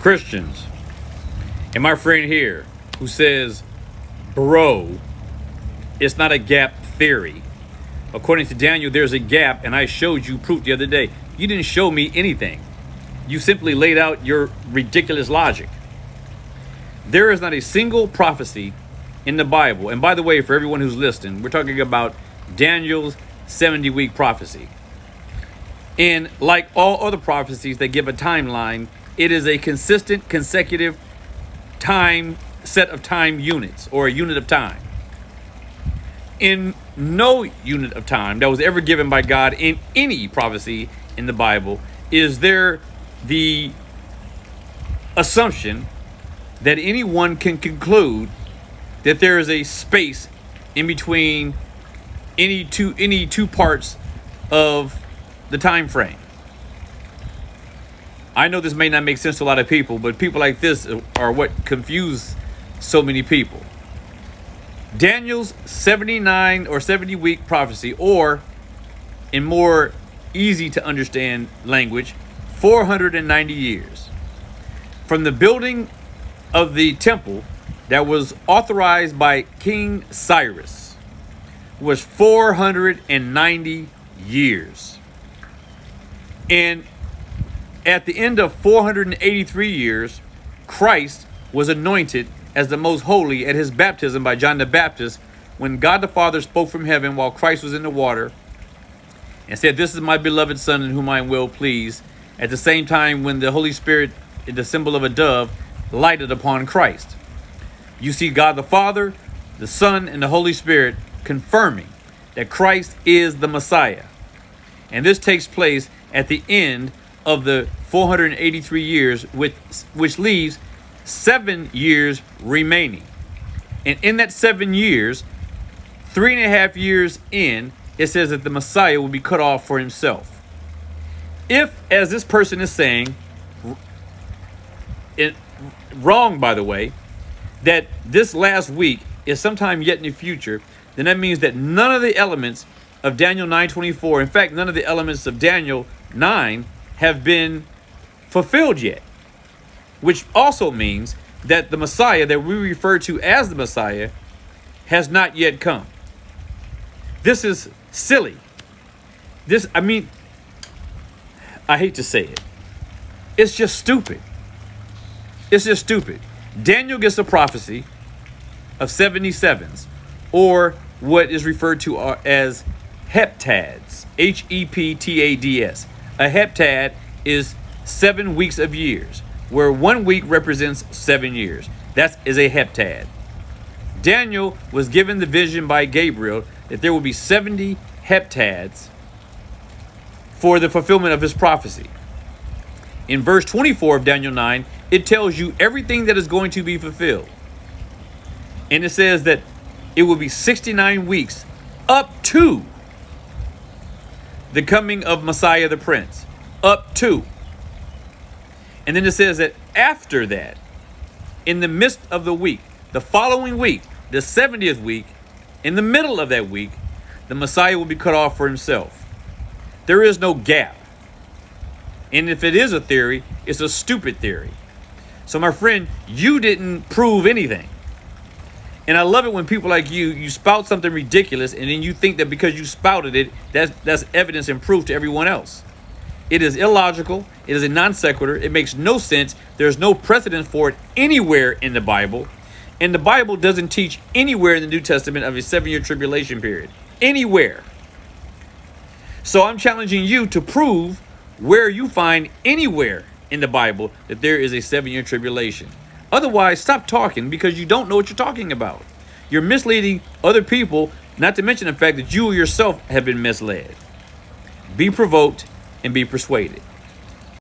Christians and my friend here who says, bro, it's not a gap theory. According to Daniel, there's a gap, and I showed you proof the other day. You didn't show me anything. You simply laid out your ridiculous logic. There is not a single prophecy in the Bible. And by the way, for everyone who's listening, we're talking about Daniel's 70-week prophecy. And like all other prophecies that give a timeline, it is a consistent, consecutive time set of time units, or a unit of time. In no unit of time that was ever given by God in any prophecy in the Bible is there the assumption that anyone can conclude that there is a space in between any two parts of the time frame. I know this may not make sense to a lot of people, but people like this are what confuse so many people. Daniel's 79 or 70-week prophecy, or in more easy to understand language, 490 years. From the building of the temple that was authorized by King Cyrus was 490 years. And at the end of 483 years, Christ was anointed as the most holy at his baptism by John the Baptist, when God the Father spoke from heaven while Christ was in the water and said, "This is my beloved Son in whom I am well pleased." At the same time, when the Holy Spirit, the symbol of a dove, lighted upon Christ. You see God the Father, the Son, and the Holy Spirit confirming that Christ is the Messiah. And this takes place at the end of the 483 years, which leaves 7 years remaining. And in that 7 years, 3.5 years in, it says that the Messiah will be cut off for himself. If, as this person is saying, wrong by the way, that this last week is sometime yet in the future, then that means that none of the elements of Daniel 9:24, in fact, none of the elements of Daniel 9 have been fulfilled yet. Which also means that the Messiah that we refer to as the Messiah has not yet come. This is silly. I hate to say it. It's just stupid. It's just stupid. Daniel gets a prophecy of 77s, or what is referred to as heptads, Heptads. A heptad is 7 weeks of years, where 1 week represents 7 years. That is a heptad. Daniel was given the vision by Gabriel that there will be 70 heptads for the fulfillment of his prophecy. In verse 24 of Daniel 9, it tells you everything that is going to be fulfilled. And it says that it will be 69 weeks up to the coming of Messiah the Prince. Up to. And then it says that after that, in the midst of the week, the following week, the 70th week, in the middle of that week, the Messiah will be cut off for himself. There is no gap. And if it is a theory, it's a stupid theory. So my friend, you didn't prove anything. And I love it when people like you spout something ridiculous, and then you think that because you spouted it, that's evidence and proof to everyone else. It is illogical. It is a non sequitur. It makes no sense. There's no precedent for it anywhere in the Bible. And the Bible doesn't teach anywhere in the New Testament of a 7-year tribulation period. Anywhere. So I'm challenging you to prove where you find anywhere in the Bible that there is a 7-year tribulation. Otherwise, stop talking, because you don't know what you're talking about. You're misleading other people, not to mention the fact that you yourself have been misled. Be provoked and be persuaded.